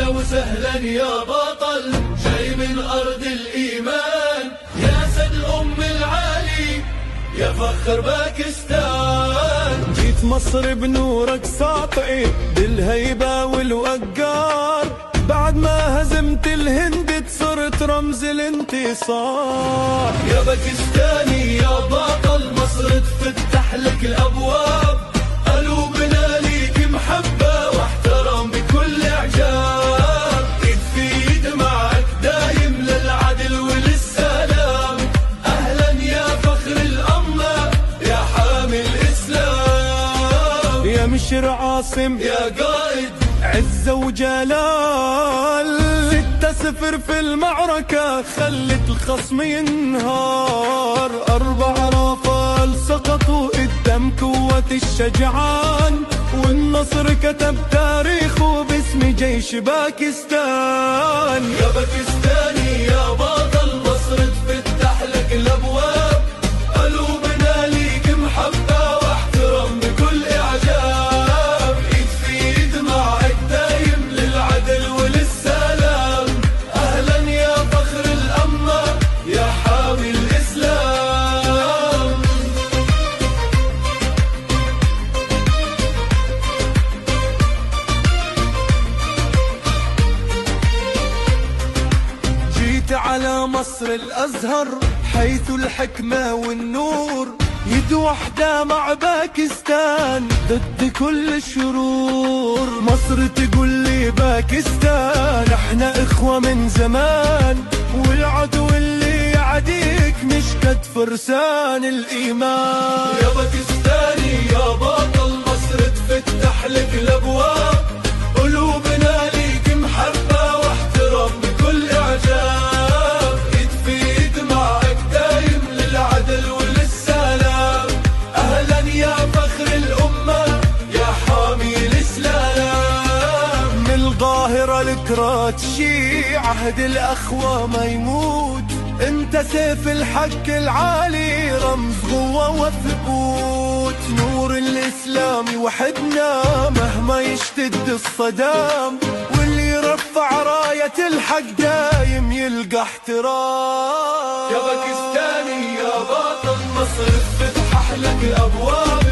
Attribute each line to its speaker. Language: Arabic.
Speaker 1: أهلا وسهلا يا بطل جاي من أرض الإيمان، يا سد أم العالي يا فخر باكستان.
Speaker 2: جيت مصر بنورك ساطعي بالهيبة والوقار، بعد ما هزمت الهند صرت رمز الانتصار.
Speaker 1: يا باكستاني يا بطل مصر تفتح لك الأبواب، قلوبنا ليك محبة واحترام بكل إعجاب. إيد في إيد معك دايم للعدل وللسلام، أهلا يا فخر الأمة يا حامي الإسلام.
Speaker 2: يا مشر عاصم
Speaker 1: يا قائد
Speaker 2: عزة وجلال، 6-0 في المعركة خلت الخصم ينهار. 4 رافال سقطوا قدام قوة الشجعان، والنصر كتب تاريخه باسم جيش باكستان.
Speaker 1: يا باكستاني يا بطل مصر تفتح لك الأبواب، قلوبنا ليك محبة واحترام بكل إعجاب. إيد في إيد معك دايم للعدل وللسلام، أهلا يا فخر الأمة يا حامي الإسلام.
Speaker 2: جيت على مصر الأزهر حيث الحكمة والنور، يد وحدة مع باكستان ضد كل الشرور. مصر تقول لي باكستان احنا اخوة من زمان، والعدو اللي يعديك نشكد فرسان الإيمان.
Speaker 1: يا باكستاني يا بطل مصر تفتح لك الأبواب، قلوبنا ليك محبة واحترام بكل إعجاب. إيد في إيد معك دايم للعدل وللسلام، أهلا يا فخر الأمة يا حامي الإسلام.
Speaker 2: من القاهرة لكرات شي عهد الأخوة ما يموت، انت سيف الحق العالي رمز قوة وثبوت. نور الإسلام وحدنا مهما يشتد الصدام، واللي يرفع راية الحق دايم يلقى احترام.
Speaker 1: يا باكستاني يا بطل مصر تفتح لك الأبواب،